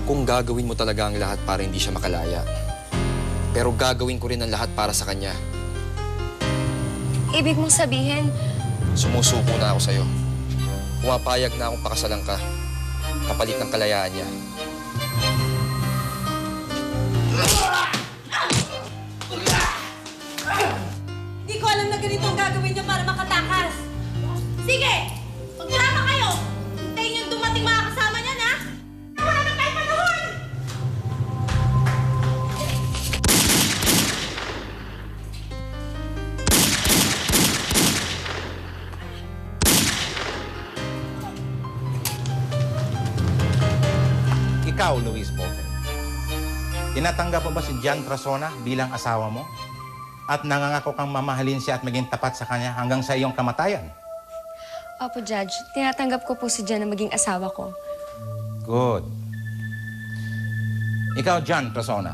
kong gagawin mo talaga ang lahat para hindi siya makalaya. Pero gagawin ko rin ang lahat para sa kanya. Ibig mong sabihin, Sumusuko na ako sa'yo. Pumapayag na akong pakasalan ka. Kapalit ng kalayaan niya. Hindi ko alam na ganito ang gagawin niyo para makatakas. Sige! Magdrama kayo! Hintayin niyo dumating mga kasama niyan, ha? Wala na tayong panahon! Ikaw, Luis Bolton, tinatanggap mo ba si John Trasona bilang asawa mo? At nangangako kang mamahalin siya at maging tapat sa kanya hanggang sa iyong kamatayan? Opo, Judge. Tinatanggap ko po si Jan na maging asawa ko. Good. Ikaw, John Trasona,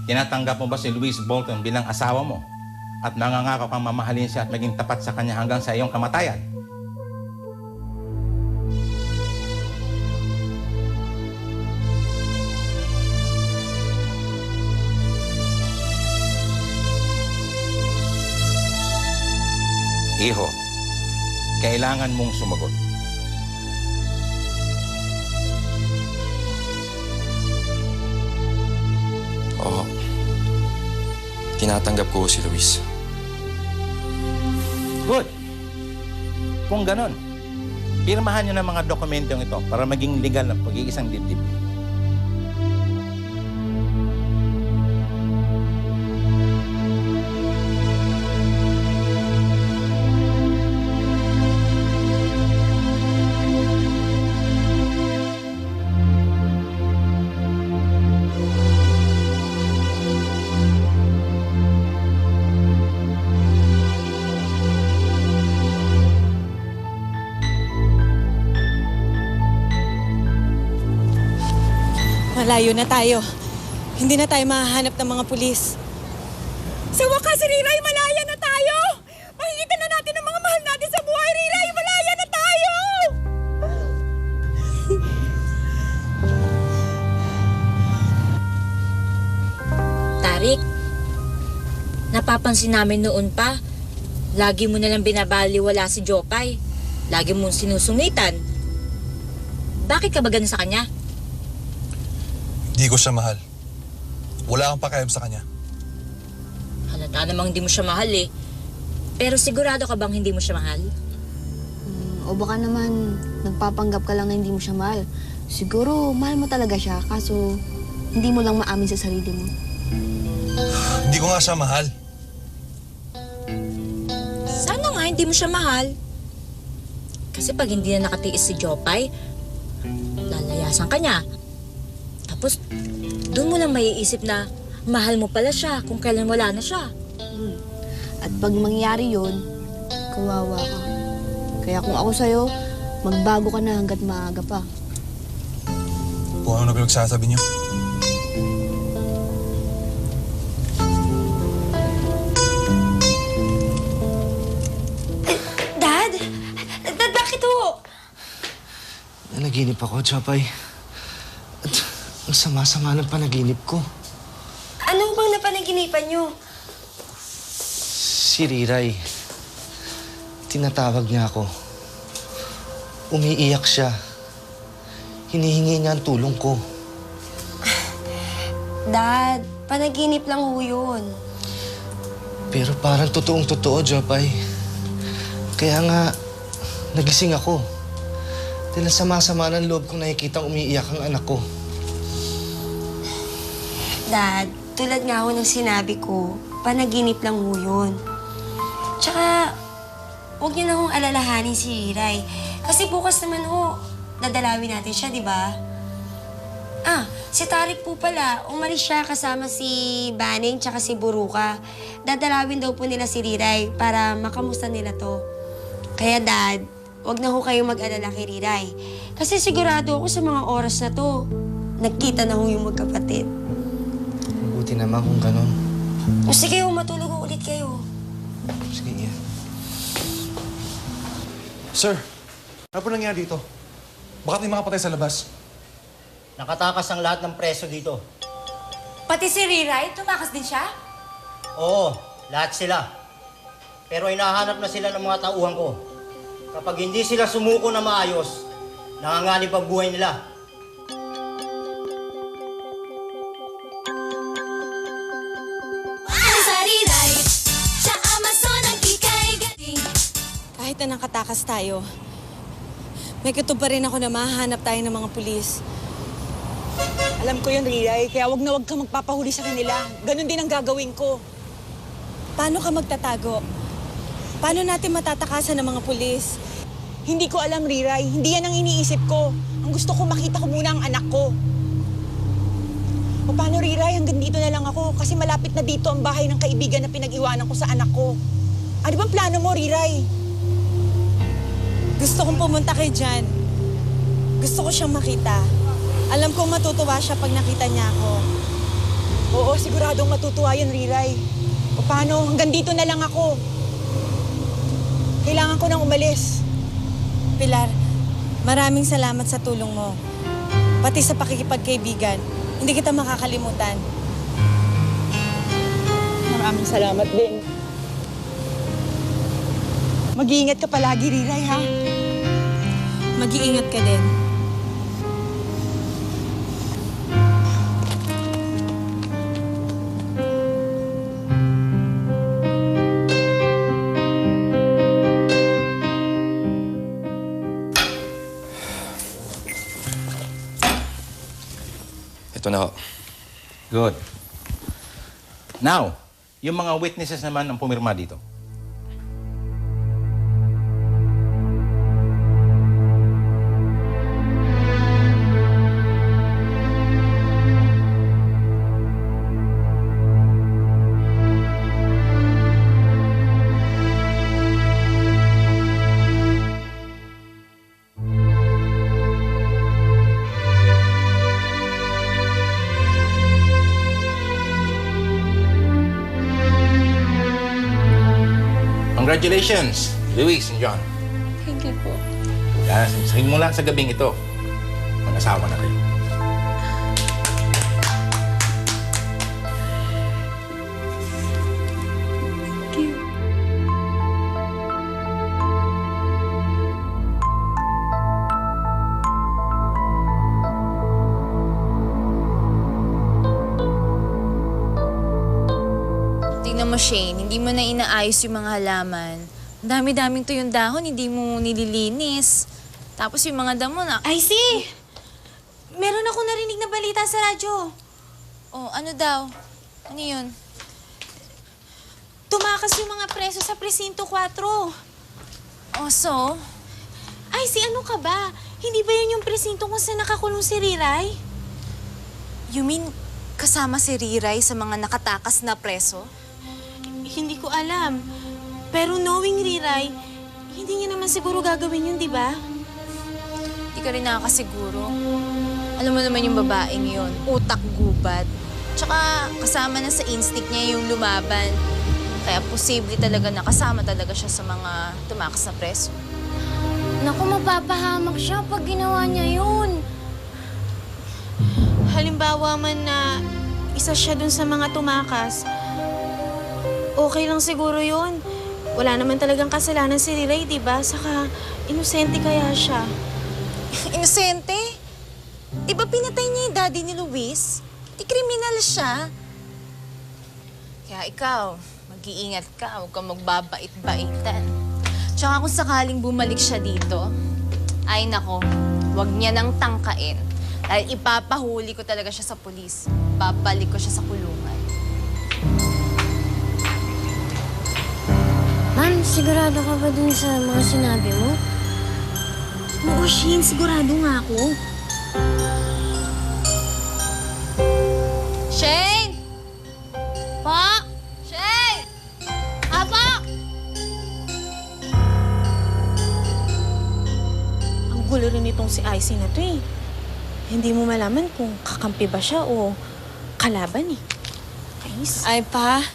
tinatanggap mo ba si Luis Bolton bilang asawa mo? At nangangako kang mamahalin siya at maging tapat sa kanya hanggang sa iyong kamatayan? Iho, kailangan mong sumagot. Oo. Tinatanggap ko si Luis. Good. Kung ganon, pirmahan niyo ng mga dokumentong ito para maging legal na pag-iisang dibdib. Malayo na tayo. Hindi na tayo mahahanap ng mga pulis. Sa wakas, Riray, malaya na tayo! Makikita na natin ang mga mahal natin sa buhay, Riray! Malaya na tayo! Tarik, napapansin namin noon pa, lagi mo nalang binabaliwala si Jopay. Lagi mong sinusungitan. Bakit ka ba ganun sa kanya? Hindi ko siya mahal. Wala kang pakialam sa kanya. Halata namang hindi mo siya mahal eh. Pero sigurado ka bang hindi mo siya mahal? O baka naman, nagpapanggap ka lang na hindi mo siya mahal. Siguro, mahal mo talaga siya, kaso hindi mo lang maamin sa sarili mo. Hindi ko nga siya mahal. Sana nga hindi mo siya mahal. Kasi pag hindi na nakatiis si Jopay, lalayasan ka niya. Tapos, doon mo lang maiisip na mahal mo pala siya kung kailan wala na siya. At pag mangyari yun, kawawa ka. Kaya kung ako sa'yo, magbago ka na hanggat maaga pa. Kung ano na pinagsasabi niyo. Dad? Dad, bakit ho? Nanaginip ako, Jopay. At ang sama-sama ng panaginip ko. Ano bang napanaginipan niyo? Si Riray. Tinatawag niya ako. Umiiyak siya. Hinihingi niya ang tulong ko. Dad, panaginip lang ho yun. Pero parang totoong-totoo, Jopay. Kaya nga, nagising ako. Dahil sama-sama ng loob kong nakikitang umiiyak ang anak ko. Dad, tulad nga ho ng sinabi ko, panaginip lang ho yun. Tsaka, huwag niyo na hong alalahanin si Riray. Kasi bukas naman ho, dadalawin natin siya, di ba? Ah, si Tarik po pala, umalis siya kasama si Banning tsaka si Buruka. Dadalawin daw po nila si Riray para makamusta nila to. Kaya Dad, huwag na ho kayong mag-alala kay Riray. Kasi sigurado ako sa mga oras na to, nagkita na ho yung magkapatid. Mabuti naman kung ganun. O sige ho, matulog ho ulit kayo. Sige, Ian. Sir, ano po nangyari dito? Bakit may mga patay sa labas? Nakatakas ang lahat ng preso dito. Pati si Riray, tumakas din siya? Oo, lahat sila. Pero hinahanap na sila ng mga tauhan ko. Kapag hindi sila sumuko na maayos, nanganganib ang buhay nila. Kahit na nakatakas tayo, may kutob pa rin ako na mahahanap tayo ng mga pulis. Alam ko yun, Riray, kaya wag na wag ka magpapahuli sa kanila. Ganon din ang gagawin ko. Paano ka magtatago? Paano natin matatakasan ng mga pulis? Hindi ko alam, Riray. Hindi yan ang iniisip ko. Ang gusto ko, makita ko muna ang anak ko. O paano, Riray? Hanggang dito na lang ako kasi malapit na dito ang bahay ng kaibigan na pinag-iwanan ko sa anak ko. Ano bang plano mo, Riray? Gusto kong pumunta kay Jan. Gusto ko siyang makita. Alam kong matutuwa siya pag nakita niya ako. Oo, siguradong matutuwa yun, Riray. O paano? Hanggang dito na lang ako. Kailangan ko nang umalis. Pilar, maraming salamat sa tulong mo. Pati sa pakikipagkaibigan. Hindi kita makakalimutan. Maraming salamat din. Mag-iingat ka palagi, Riray, ha? Mag-iingat ka din. Ito na ho. Good. Now, yung mga witnesses naman ang pumirma dito. Congratulations, Luis and John. Thank you po. Yan, simula sa gabing ito, mag-asawa na kayo. Thank you. Tingnan mo, Shane, hindi mo na inaayos yung mga halaman. Ang dami-daming tuyong dahon, hindi mo nililinis. Tapos yung mga damo na... Ay, si! Meron ako narinig na balita sa radyo. Oh, ano daw? Ano yun? Tumakas yung mga preso sa Presinto 4. Oh, so? Ay, si ano ka ba? Hindi ba yun yung presinto kung saan nakakulong si Riray? You mean kasama si Riray sa mga nakatakas na preso? Hindi ko alam. Pero knowing Riray, hindi niya naman siguro gagawin yun, di ba? Hindi ka rin nakakasiguro. Alam mo naman yung babaeng yun, utak gubat. Tsaka kasama na sa instinct niya yung lumaban. Kaya posible talaga na kasama talaga siya sa mga tumakas na preso. Naku, mapapahamak siya pag ginawa niya yun. Halimbawa man na isa siya dun sa mga tumakas, okay lang siguro yun. Wala naman talagang kasalanan si Riray, di ba? Saka, inosente kaya siya. Inosente? Di ba pinatay niya yung daddy ni Luis? Di kriminal siya. Kaya ikaw, mag-iingat ka. Huwag kang magbabait-baitan. Tsaka kung sakaling bumalik siya dito, ay nako, huwag niya nang tangkain. Dahil ipapahuli ko talaga siya sa pulis. Babalik ko siya sa kulungan. Ma'am, sigurado ka ba dun sa mga sinabi mo? Oo, Shane, sigurado nga ako. Shane! Pa! Shane! Apa! Ang gulo rin itong si Icy na to eh. Hindi mo malaman kung kakampi ba siya o kalaban eh. Kainis. Ay, pa,